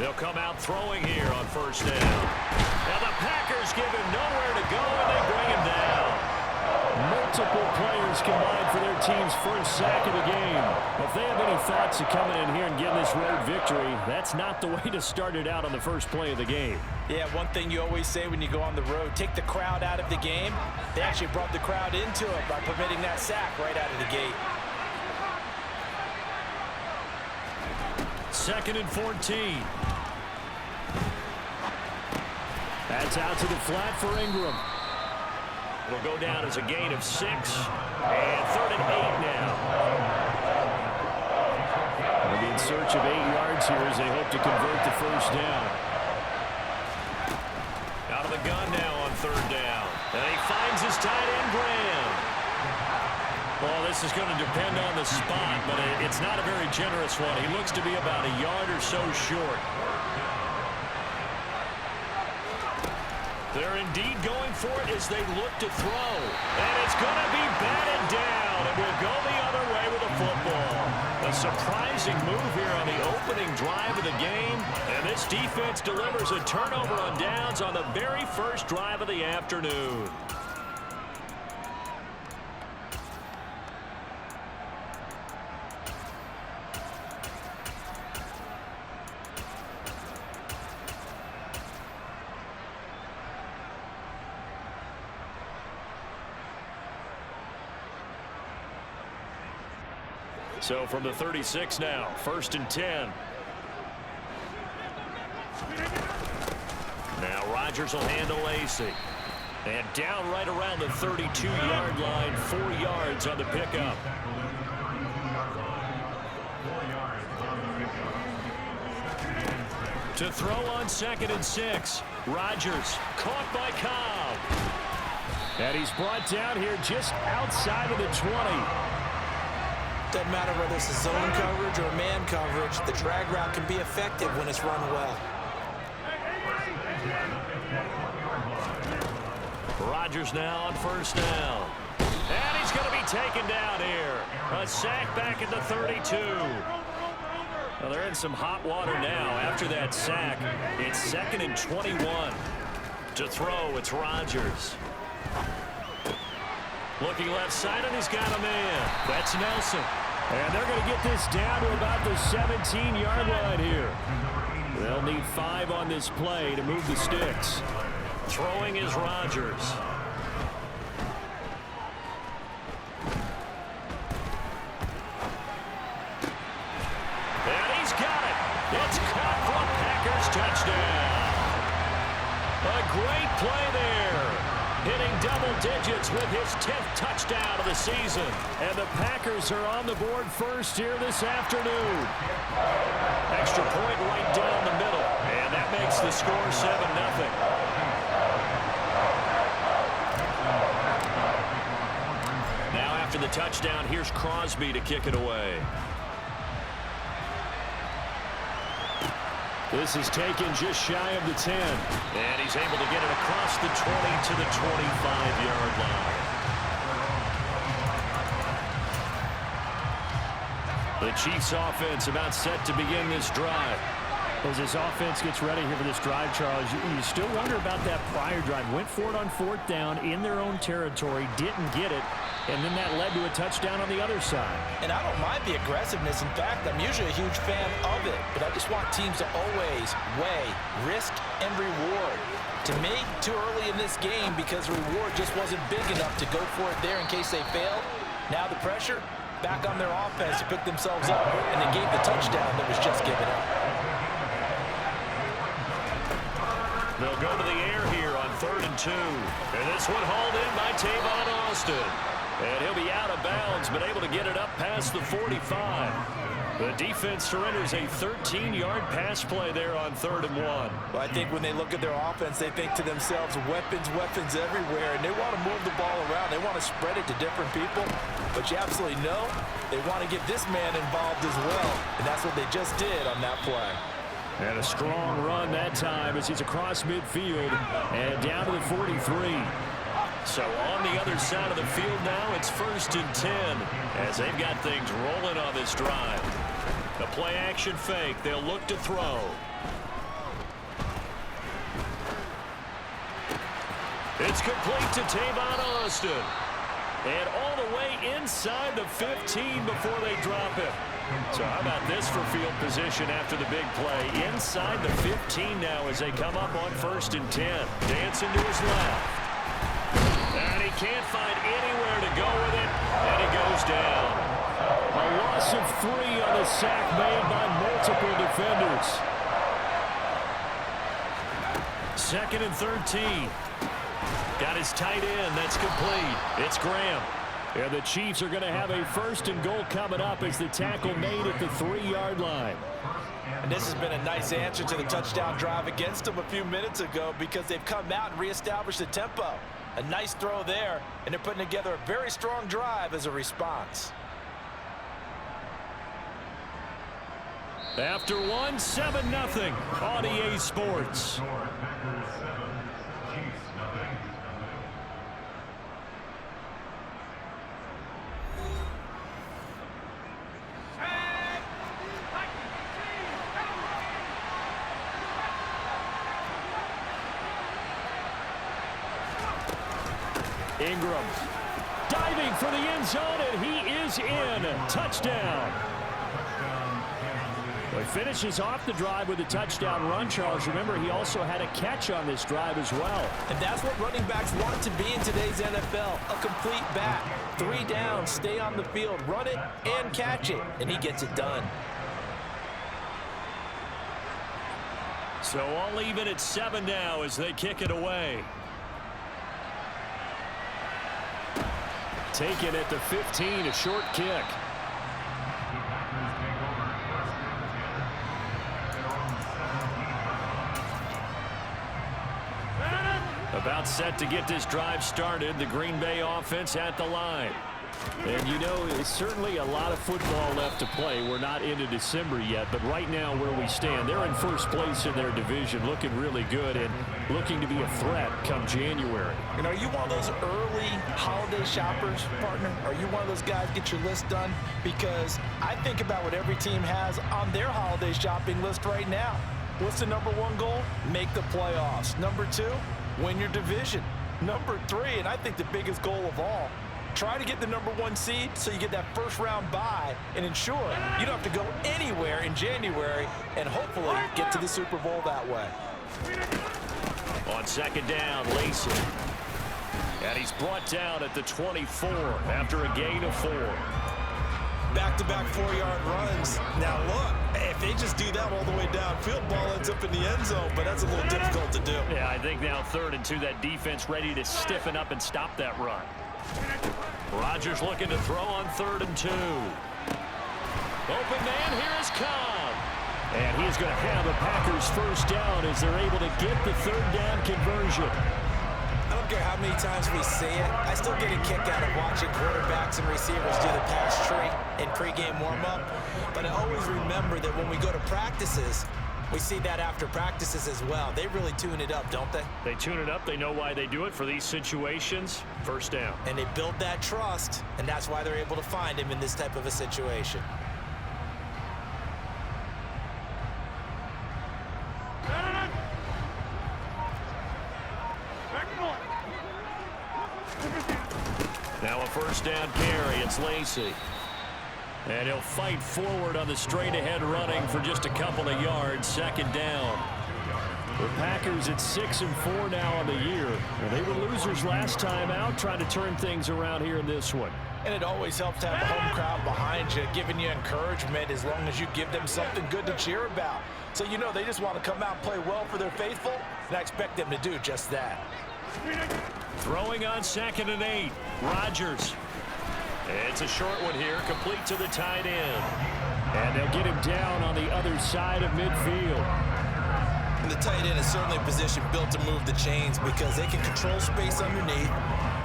They'll come out throwing here on first down. Now the Packers give him nowhere to go, and they bring him down. Multiple players combined for their team's first sack of the game. If they have any thoughts of coming in here and getting this road victory, that's not the way to start it out on the first play of the game. Yeah, one thing you always say when you go on the road, take the crowd out of the game. They actually brought the crowd into it by permitting that sack right out of the gate. 2nd and 14. That's out to the flat for Ingram. It'll go down as a gain of 6. And 3rd and 8 now. They'll be in search of 8 yards here as they hope to convert the first down. Out of the gun now on 3rd down. And he finds his tight end, Graham. Well, this is going to depend on the spot, but it's not a very generous one. He looks to be about a yard or so short. They're indeed going for it as they look to throw. And it's going to be batted down. And we'll go the other way with the football. A surprising move here on the opening drive of the game. And this defense delivers a turnover on downs on the very first drive of the afternoon. So from the 36 now, 1st and 10. Now Rodgers will handle Lacey. And down right around the 32-yard line, 4 yards on the pickup. To throw on 2nd and 6. Rodgers caught by Cobb. And he's brought down here just outside of the 20. Doesn't matter whether it's a zone coverage or man coverage, the drag route can be effective when it's run well. Rodgers now on 1st down. And he's going to be taken down here. A sack back at the 32. Well, they're in some hot water now after that sack. It's 2nd and 21. To throw, it's Rodgers. Looking left side, and he's got a man. That's Nelson. And they're going to get this down to about the 17-yard line here. They'll need 5 on this play to move the sticks. Throwing is Rodgers. And he's got it. It's caught for a Packers touchdown. A great play there. Hitting double digits with his 10th touchdown of the season. And the Packers are on the board first here this afternoon. Extra point right down the middle. And that makes the score 7-0. Now after the touchdown, here's Crosby to kick it away. This is taken just shy of the 10. And he's able to get it across the 20 to the 25-yard line. The Chiefs offense about set to begin this drive. As this offense gets ready here for this drive, Charles, you still wonder about that prior drive. Went for it on 4th down in their own territory, didn't get it, and then that led to a touchdown on the other side. And I don't mind the aggressiveness. In fact, I'm usually a huge fan of it, but I just want teams to always weigh risk and reward. To me, too early in this game because the reward just wasn't big enough to go for it there in case they failed. Now the pressure back on their offense to pick themselves up, and they gave the touchdown that was just given up. They'll go to the air here on 3rd and 2. And this one hauled in by Tavon Austin. And he'll be out of bounds, but able to get it up past the 45. The defense surrenders a 13-yard pass play there on 3rd and 1. Well, I think when they look at their offense, they think to themselves, weapons, weapons everywhere, and they want to move the ball around. They want to spread it to different people, but you absolutely know they want to get this man involved as well, and that's what they just did on that play. And a strong run that time as he's across midfield and down to the 43. So on the other side of the field now, it's 1st and 10 as they've got things rolling on this drive. The play-action fake. They'll look to throw. complete to Tavon Austin. And all the way inside the 15 before they drop it. So how about this for field position after the big play? Inside the 15 now as they come up on 1st and 10. Dancing to his left. And he can't find anywhere to go with it. And he goes down. A loss of 3 on the sack made by multiple defenders. 2nd and 13. Got his tight end. That's complete. It's Graham. And the Chiefs are going to have a 1st and goal coming up as the tackle made at the 3-yard line. And this has been a nice answer to the touchdown drive against them a few minutes ago because they've come out and reestablished the tempo. A nice throw there, and they're putting together a very strong drive as a response. After 1, 7-0 on EA Sports. Ingram diving for the end zone, and he is in. Touchdown. Well, he finishes off the drive with a touchdown run, Charles. Remember, he also had a catch on this drive as well. And that's what running backs want to be in today's NFL, a complete back. 3 down, stay on the field, run it, and catch it, and he gets it done. So all even at 7 now as they kick it away. Taken at the 15, a short kick. About set to get this drive started, the Green Bay offense at the line. And you know, it's certainly a lot of football left to play. We're not into December yet, but right now where we stand, they're in 1st place in their division, looking really good and looking to be a threat come January. And are you one of those early holiday shoppers, partner? Are you one of those guys get your list done? Because I think about what every team has on their holiday shopping list right now. What's the number 1 goal? Make the playoffs. Number 2, win your division. Number 3, and I think the biggest goal of all, try to get the number 1 seed so you get that 1st round bye and ensure you don't have to go anywhere in January and hopefully get to the Super Bowl that way. On 2nd down, Lacey. And he's brought down at the 24 after a gain of 4. Back-to-back 4-yard runs. Now look, if they just do that all the way downfield, ball ends up in the end zone, but that's a little difficult to do. Yeah, I think now 3rd and 2, that defense ready to stiffen up and stop that run. Rodgers looking to throw on 3rd and 2. Open man, here is Cobb. And he's going to have a Packers 1st down as they're able to get the 3rd down conversion. I don't care how many times we see it. I still get a kick out of watching quarterbacks and receivers do the pass tree in pregame warm-up. But I always remember that when we go to practices, we see that after practices as well. They really tune it up, don't they? They tune it up. They know why they do it for these situations. 1st down. And they build that trust, and that's why they're able to find him in this type of a situation. Now a 1st down carry. It's Lacey. And he'll fight forward on the straight-ahead running for just a couple of yards. 2nd down. The Packers at 6-4 now on the year. Well, they were losers last time out, trying to turn things around here in this one. And it always helps to have the home crowd behind you, giving you encouragement as long as you give them something good to cheer about. So you know they just want to come out and play well for their faithful, and I expect them to do just that. Throwing on 2nd and 8. Rodgers. It's a short one here, complete to the tight end. And they'll get him down on the other side of midfield. And the tight end is certainly a position built to move the chains because they can control space underneath.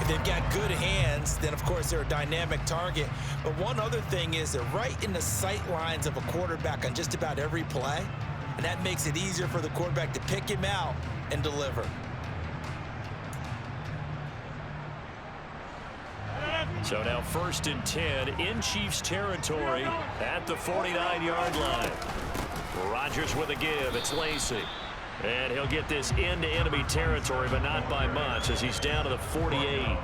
If they've got good hands, then of course they're a dynamic target. But one other thing is they're right in the sight lines of a quarterback on just about every play. And that makes it easier for the quarterback to pick him out and deliver. So now 1st and 10 in Chiefs territory at the 49-yard line. Rodgers with a give. It's Lacey. And he'll get this into enemy territory, but not by much, as he's down to the 48.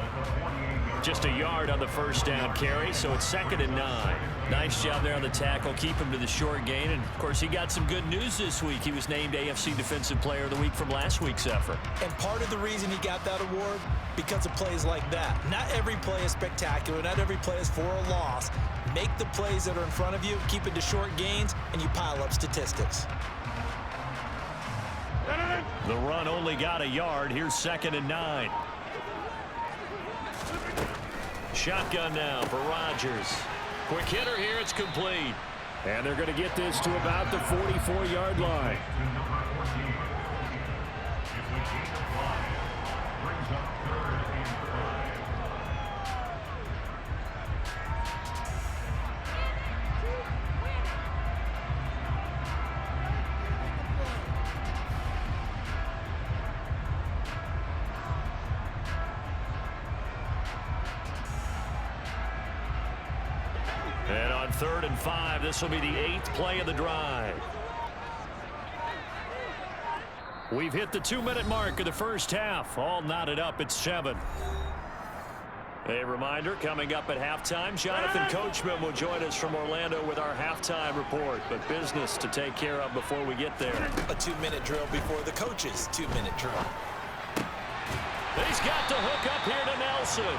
Just a yard on the first down carry, so it's 2nd and 9. Nice job there on the tackle. Keep him to the short gain. And, of course, he got some good news this week. He was named AFC Defensive Player of the Week from last week's effort. And part of the reason he got that award, because of plays like that. Not every play is spectacular. Not every play is for a loss. Make the plays that are in front of you, keep it to short gains, and you pile up statistics. The run only got a yard. Here's 2nd and 9. Shotgun now for Rodgers. Quick hitter here. It's complete. And they're going to get this to about the 44-yard line. And on 3rd and 5, this will be the 8th play of the drive. We've hit the 2-minute mark of the first half. All knotted up at 7. A reminder, coming up at halftime, Jonathan Coachman will join us from Orlando with our halftime report. But business to take care of before we get there. A 2-minute drill before the coach's 2-minute drill. He's got to hook up here to Nelson.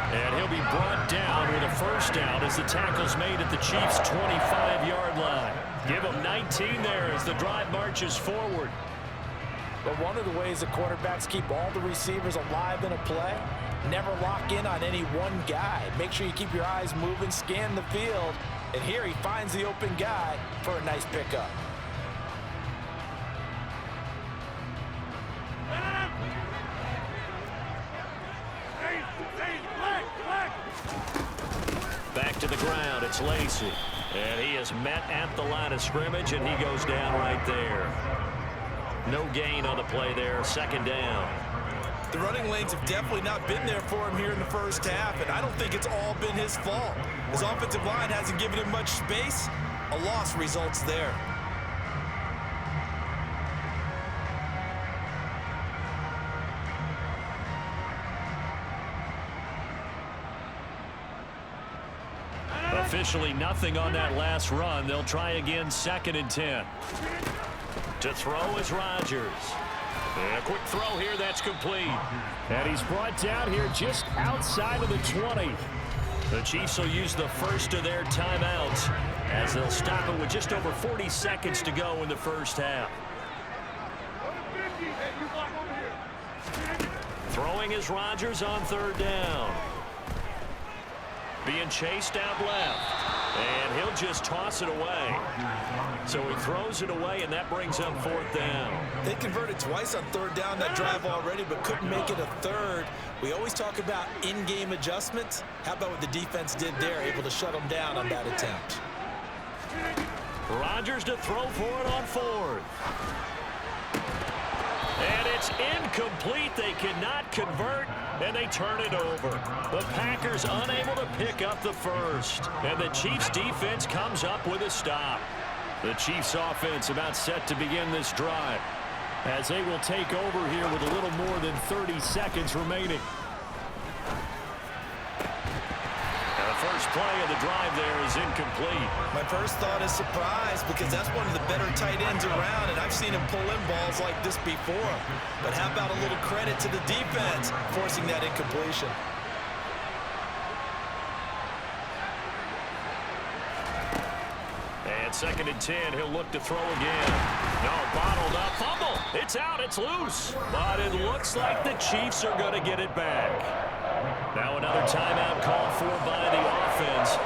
And he'll be brought down with a first down as the tackle's made at the Chiefs' 25-yard line. Give him 19 there as the drive marches forward. But one of the ways the quarterbacks keep all the receivers alive in a play, never lock in on any one guy. Make sure you keep your eyes moving, scan the field, and here he finds the open guy for a nice pickup. Back to the ground, it's Lacy. And he is met at the line of scrimmage, and he goes down right there. No gain on the play there, 2nd down. The running lanes have definitely not been there for him here in the first half, and I don't think it's all been his fault. His offensive line hasn't given him much space. A loss results there. Officially nothing on that last run. They'll try again, 2nd and 10. To throw is Rodgers. And a quick throw here, that's complete. And he's brought down here just outside of the 20. The Chiefs will use the first of their timeouts as they'll stop it with just over 40 seconds to go in the first half. Throwing is Rodgers on 3rd down. Being chased out left. And he'll just toss it away. So he throws it away, and that brings up 4th down. They converted twice on 3rd down that drive already, but couldn't make it a 3rd. We always talk about in-game adjustments. How about what the defense did there, able to shut them down on that attempt? Rodgers to throw for it on 4th. And it's incomplete. They cannot convert, and they turn it over. The Packers unable to pick up the first, and the Chiefs defense comes up with a stop. The Chiefs offense about set to begin this drive as they will take over here with a little more than 30 seconds remaining. First play of the drive there is incomplete. My first thought is surprise, because that's one of the better tight ends around, and I've seen him pull in balls like this before. But how about a little credit to the defense forcing that incompletion? And 2nd and 10, he'll look to throw again. No, bottled up, fumble. It's out, it's loose. But it looks like the Chiefs are going to get it back. Now another timeout called for by the offense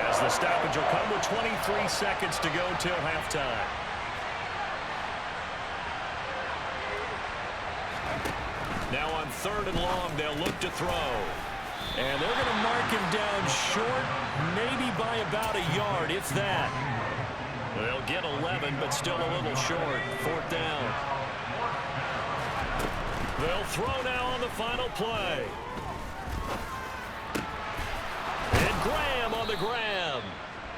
as the stoppage will come with 23 seconds to go till halftime. Now on 3rd and long, they'll look to throw. And they're going to mark him down short, maybe by about a yard, if that. They'll get 11, but still a little short. 4th down. They'll throw now on the final play. And Graham on the grab.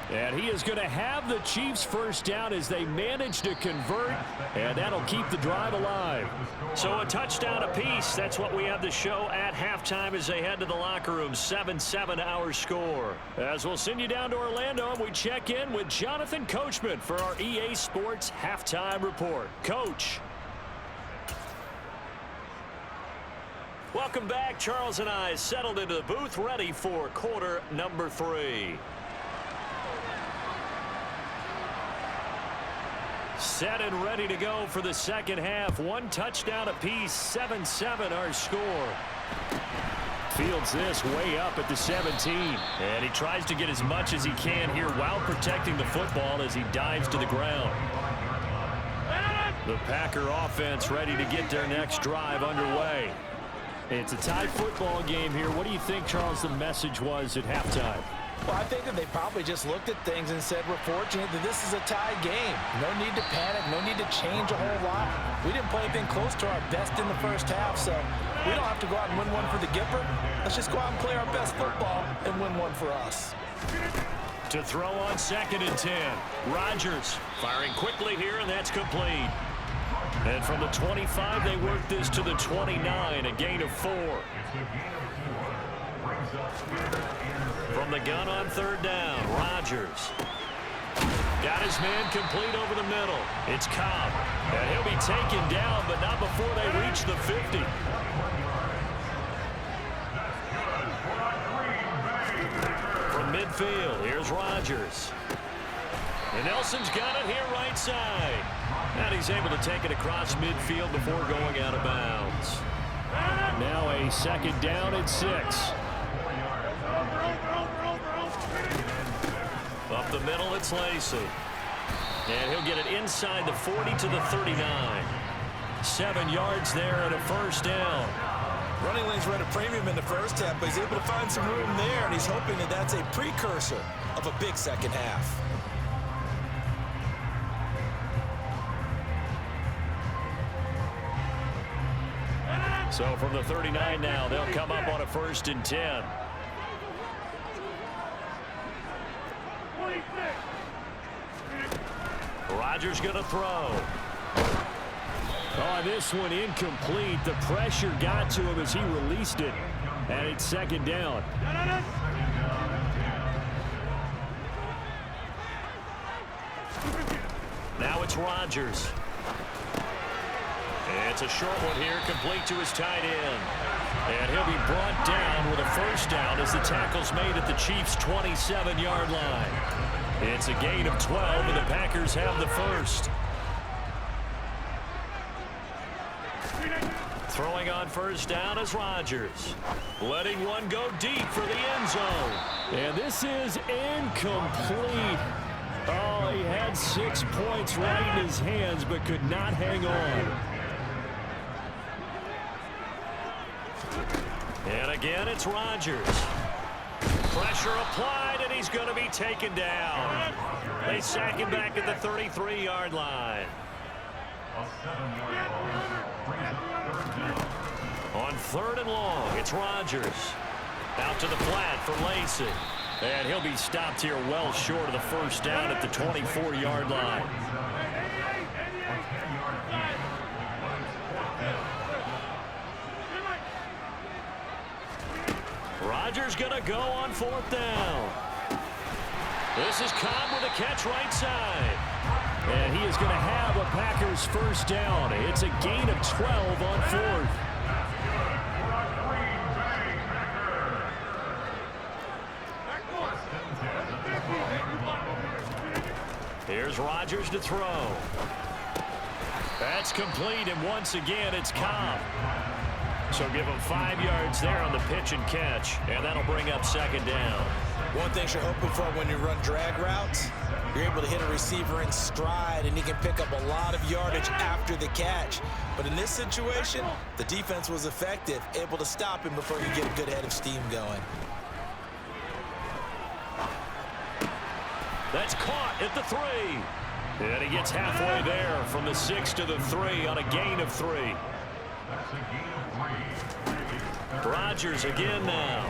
And he is going to have the Chiefs first down as they manage to convert, and that'll keep the drive alive. So a touchdown apiece. That's what we have to show at halftime as they head to the locker room. 7-7 our score. As we'll send you down to Orlando, and we check in with Jonathan Coachman for our EA Sports Halftime Report. Coach. Welcome back. Charles and I settled into the booth, ready for quarter number 3. Set and ready to go for the second half. One touchdown apiece, 7-7 our score. Fields this way up at the 17. And he tries to get as much as he can here while protecting the football as he dives to the ground. The Packer offense ready to get their next drive underway. It's a tight football game here. What do you think, Charles, the message was at halftime? Well, I think that they probably just looked at things and said, we're fortunate that this is a tied game. No need to panic, no need to change a whole lot. We didn't play anything close to our best in the first half, so we don't have to go out and win one for the Gipper. Let's just go out and play our best football and win one for us. To throw on 2nd and 10. Rodgers firing quickly here, and that's complete. And from the 25, they work this to the 29, a gain of 4. From the gun on 3rd down, Rodgers. Got his man complete over the middle. It's Cobb. And he'll be taken down, but not before they reach the 50. From midfield, here's Rodgers. And Nelson's got it here right side. And he's able to take it across midfield before going out of bounds. Now a 2nd down and 6. Up the middle, it's Lacey. And he'll get it inside the 40 to the 39. 7 yards there and a first down. Running lanes were at a premium in the first half, but he's able to find some room there, and he's hoping that that's a precursor of a big second half. So from the 39 now, they'll come up on a 1st and 10. Rodgers going to throw. Oh, this one incomplete. The pressure got to him as he released it. And it's 2nd down. Now it's Rodgers. It's a short one here, complete to his tight end. And he'll be brought down with a first down as the tackle's made at the Chiefs' 27-yard line. It's a gain of 12, and the Packers have the first. Throwing on first down is Rodgers. Letting one go deep for the end zone. And this is incomplete. Oh, he had 6 points right in his hands, but could not hang on. And again, it's Rodgers. Pressure applied, and he's going to be taken down. They sack him back at the 33-yard line. On 3rd and long, it's Rodgers. Out to the flat for Lacey. And he'll be stopped here well short of the first down at the 24-yard line. Rodgers going to go on 4th down. This is Cobb with a catch right side. And he is going to have a Packers first down. It's a gain of 12 on 4th. Here's Rodgers to throw. That's complete, and once again, it's Cobb. So give him 5 yards there on the pitch and catch, and that'll bring up 2nd down. One thing you're hoping for when you run drag routes, you're able to hit a receiver in stride, and he can pick up a lot of yardage after the catch. But in this situation, the defense was effective, able to stop him before you get a good head of steam going. That's caught at the 3. And he gets halfway there from the 6 to the 3 on a gain of 3. Rodgers again now.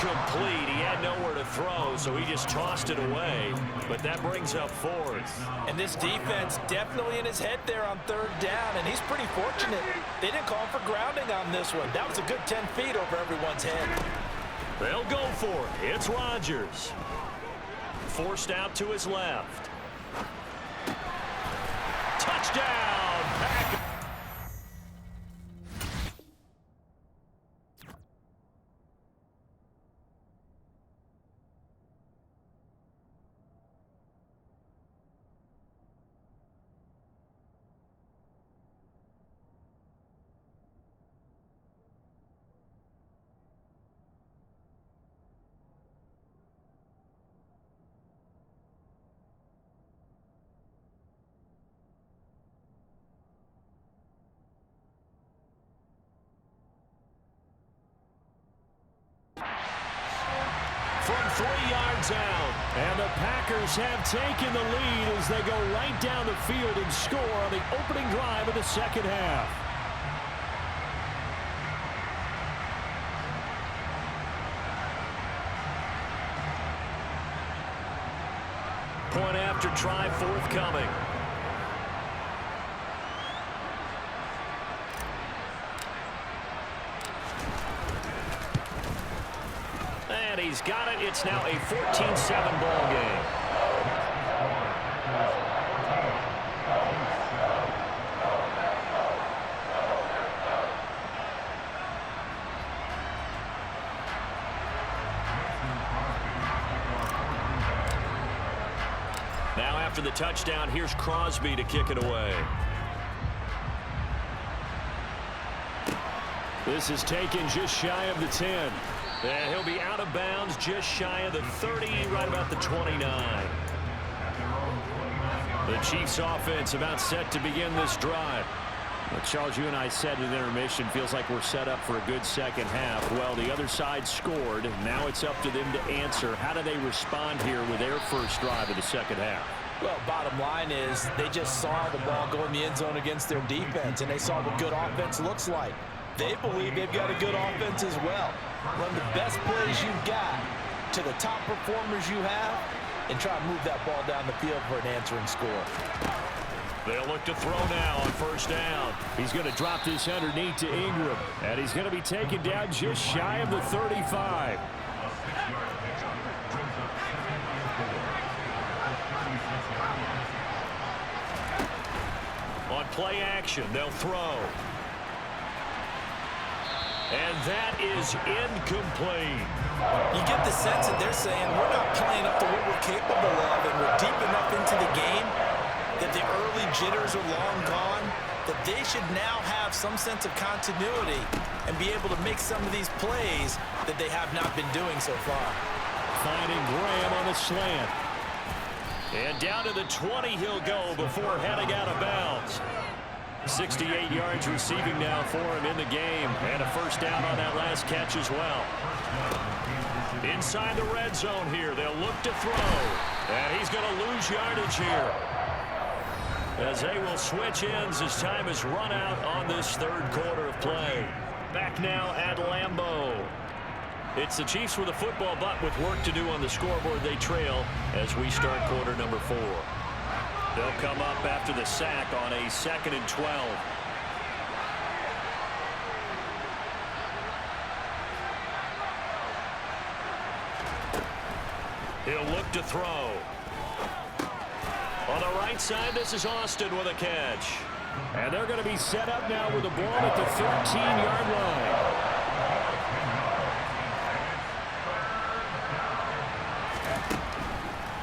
incomplete. He had nowhere to throw, so he just tossed it away. But that brings up fourth. And this defense definitely in his head there on third down, and he's pretty fortunate. They didn't call him for grounding on this one. That was a good 10 feet over everyone's head. They'll go for it. It's Rodgers. Forced out to his left. Touchdown, Packers. From 3 yards out. And the Packers have taken the lead as they go right down the field and score on the opening drive of the second half. Point after try forthcoming. And he's got it. It's now a 14-7 ball game. Now after the touchdown, here's Crosby to kick it away. This is taken just shy of the 10. And he'll be out of bounds just shy of the 30, right about the 29. The Chiefs offense about set to begin this drive. Well, Charles, you and I said in intermission, feels like we're set up for a good second half. Well, the other side scored. Now it's up to them to answer. How do they respond here with their first drive of the second half? Well, bottom line is they just saw the ball go in the end zone against their defense, and they saw what good offense looks like. They believe they've got a good offense as well. Run the best plays you've got to the top performers you have and try to move that ball down the field for an answering score. They'll look to throw now on first down. He's going to drop this underneath to Ingram, and he's going to be taken down just shy of the 35. On play action, they'll throw. And that is incomplete. You get the sense that they're saying we're not playing up to what we're capable of, and we're deep enough into the game that the early jitters are long gone, that they should now have some sense of continuity and be able to make some of these plays that they have not been doing so far. Finding Graham on the slant. And down to the 20 he'll go before heading out of bounds. 68 yards receiving now for him in the game, and a first down on that last catch as well. Inside the red zone here, they'll look to throw, and he's going to lose yardage here as they will switch ends as time has run out on this third quarter of play. Back now at Lambeau. It's the Chiefs with a football, but with work to do on the scoreboard. They trail as we start quarter number 4. They'll come up after the sack on a 2nd and 12. He'll look to throw. On the right side, this is Austin with a catch. And they're going to be set up now with the ball at the 13-yard line.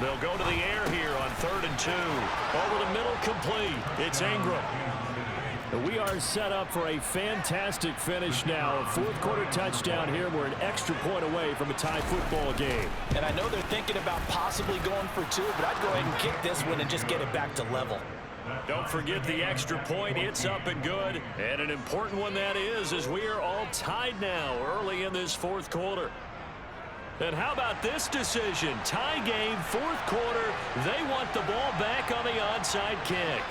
They'll go to the air here on 3rd and 2. Over the middle, complete. It's Ingram. We are set up for a fantastic finish now. A fourth quarter touchdown here. We're an extra point away from a tie football game. And I know they're thinking about possibly going for 2, but I'd go ahead and kick this one and just get it back to level. Don't forget the extra point. It's up and good. And an important one that is, as we are all tied now early in this fourth quarter. And how about this decision? Tie game, fourth quarter. They want the ball back on the onside kick.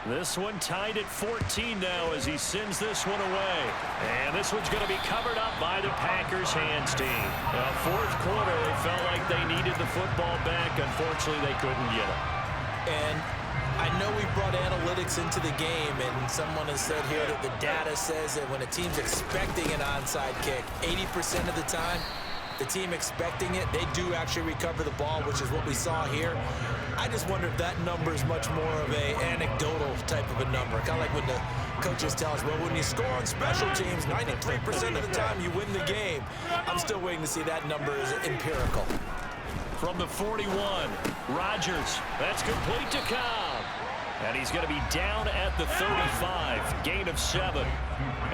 This one tied at 14 now as he sends this one away. And this one's going to be covered up by the Packers hands team. Fourth quarter, they felt like they needed the football back. Unfortunately, they couldn't get it. And I know we brought analytics into the game, and someone has said here that the data says that when a team's expecting an onside kick, 80% of the time, the team expecting it, they do actually recover the ball, which is what we saw here. I just wonder if that number is much more of a anecdotal type of a number. Kind of like when the coaches tell us, well, when you score on special teams, 93% of the time you win the game. I'm still waiting to see that number is empirical. From the 41, Rodgers, that's complete to Cobb. And he's going to be down at the 35, gain of 7.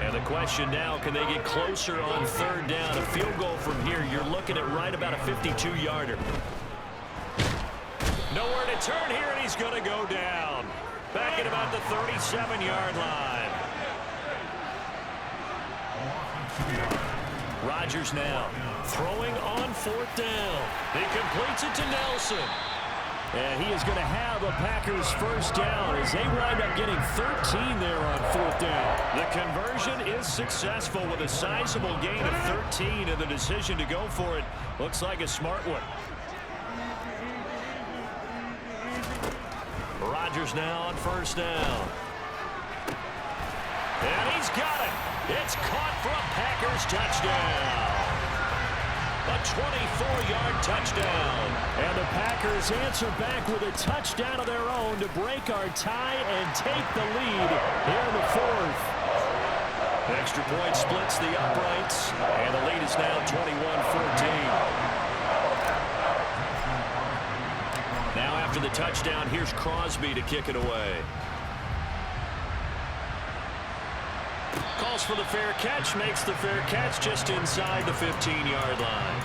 And the question now, can they get closer on third down? A field goal from here, you're looking at right about a 52-yarder. Nowhere to turn here, and he's going to go down. Back at about the 37-yard line. Rodgers now throwing on fourth down. He completes it to Nelson. And he is going to have a Packers first down as they wind up getting 13 there on fourth down. The conversion is successful with a sizable gain of 13, and the decision to go for it looks like a smart one. Rodgers now on first down. And he's got it. It's caught for a Packers touchdown. A 24-yard touchdown. And the Packers answer back with a touchdown of their own to break our tie and take the lead here in the fourth. Extra point splits the uprights, and the lead is now 21-14. Now after the touchdown, here's Crosby to kick it away. Calls for the fair catch, makes the fair catch just inside the 15-yard line.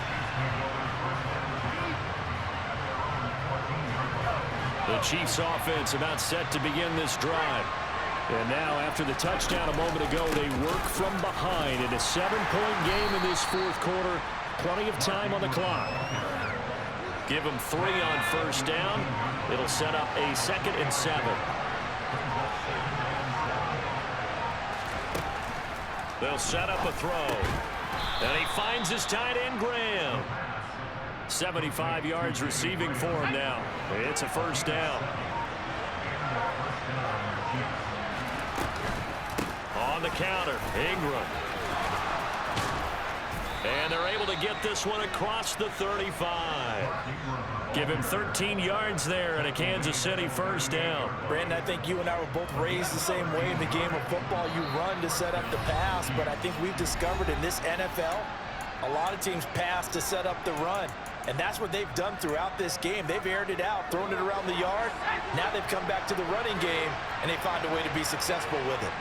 The Chiefs offense about set to begin this drive. And now after the touchdown a moment ago, they work from behind in a 7-point game in this fourth quarter. Plenty of time on the clock. Give them 3 on first down. It'll set up a 2nd and 7. They'll set up a throw. And he finds his tight end, Graham. 75 yards receiving for him now. It's a first down. On the counter, Ingram. And they're able to get this one across the 35. Give him 13 yards there and a Kansas City first down. Brandon, I think you and I were both raised the same way in the game of football. You run to set up the pass, but I think we've discovered in this NFL, a lot of teams pass to set up the run. And that's what they've done throughout this game. They've aired it out, thrown it around the yard. Now they've come back to the running game, and they found a way to be successful with it.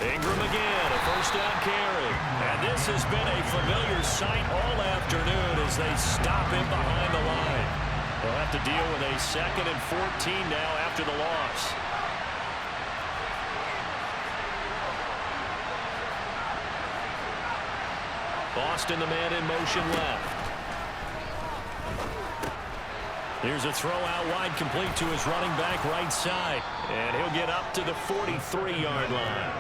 Ingram again, a first down carry. And this has been a familiar sight all afternoon as they stop him behind the line. They'll have to deal with a 2nd and 14 now after the loss. Boston, the man in motion left. Here's a throw out wide, complete to his running back right side. And he'll get up to the 43-yard line.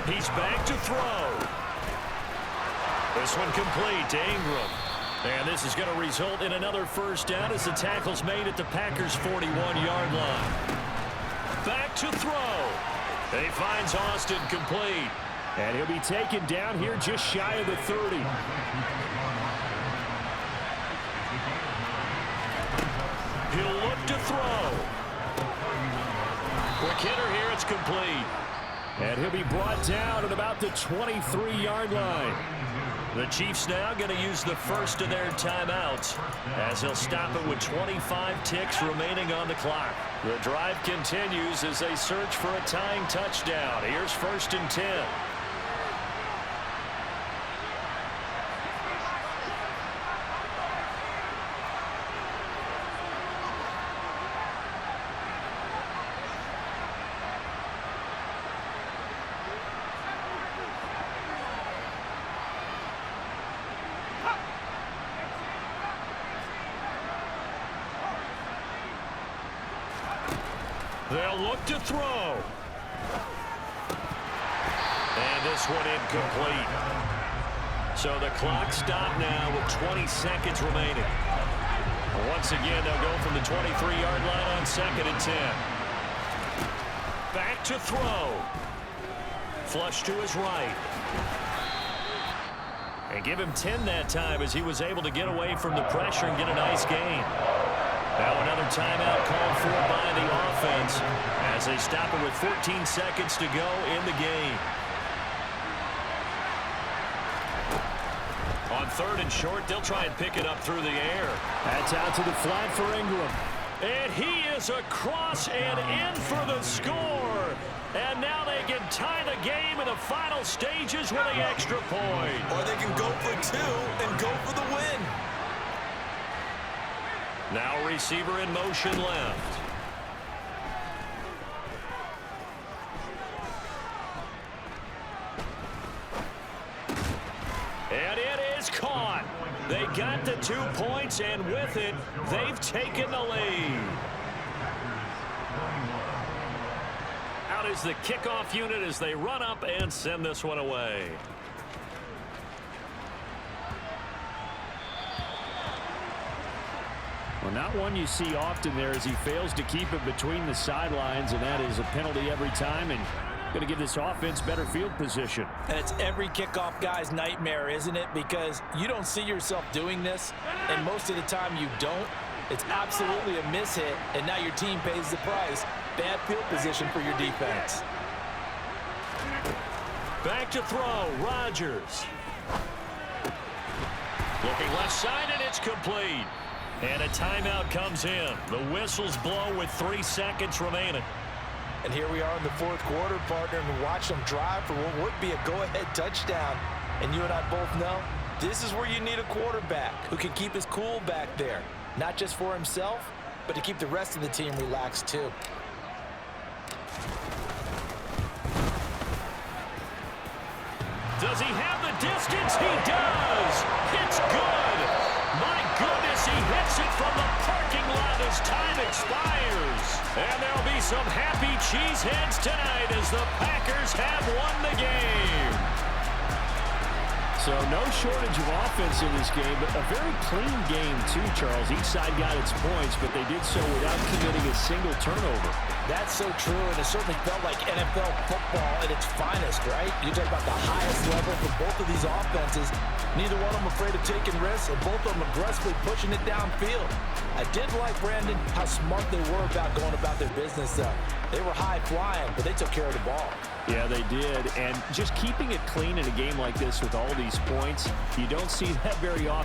He's back to throw. This one complete to Ingram. And this is going to result in another first down as the tackle's made at the Packers' 41-yard line. Back to throw. He finds Austin complete. And he'll be taken down here just shy of the 30. He'll look to throw. Quick hitter here, it's complete. And he'll be brought down at about the 23-yard line. The Chiefs now going to use the first of their timeouts as he'll stop it with 25 ticks remaining on the clock. The drive continues as they search for a tying touchdown. Here's 1st and 10. They'll look to throw. And this one incomplete. So the clock stopped now with 20 seconds remaining. Once again, they'll go from the 23-yard line on 2nd and 10. Back to throw. Flush to his right. And give him 10 that time as he was able to get away from the pressure and get a nice gain. Now another timeout called for by the offense as they stop it with 14 seconds to go in the game. On 3rd and short, they'll try and pick it up through the air. That's out to the flat for Ingram. And he is across and in for the score. And now they can tie the game in the final stages with an extra point. Or they can go for 2 and go for the win. Now receiver in motion left. And it is caught. They got the 2 points, and with it, they've taken the lead. Out is the kickoff unit as they run up and send this one away. Well, not one you see often there as he fails to keep it between the sidelines, and that is a penalty every time, and going to give this offense better field position. And it's every kickoff guy's nightmare, isn't it? Because you don't see yourself doing this, and most of the time you don't. It's absolutely a mishit, and now your team pays the price. Bad field position for your defense. Back to throw, Rodgers. Looking left side, and it's complete. And a timeout comes in. The whistles blow with 3 seconds remaining. And here we are in the 4th quarter, partner, and watch them drive for what would be a go-ahead touchdown. And you and I both know this is where you need a quarterback who can keep his cool back there. Not just for himself, but to keep the rest of the team relaxed too. Does he have the distance? He does. It's good. My goodness, he hits it from the parking lot as time expires. And there'll be some happy cheeseheads tonight as the Packers have won the game. So no shortage of offense in this game, but a very clean game too, Charles. Each side got its points, but they did so without committing a single turnover. That's so true, and it certainly felt like NFL football at its finest, right? You talk about the highest level for both of these offenses. Neither one of them afraid of taking risks, and both of them aggressively pushing it downfield. I did like, Brandon, how smart they were about going about their business, though. They were high-flying, but they took care of the ball. Yeah, they did, and just keeping it clean in a game like this with all these points, you don't see that very often.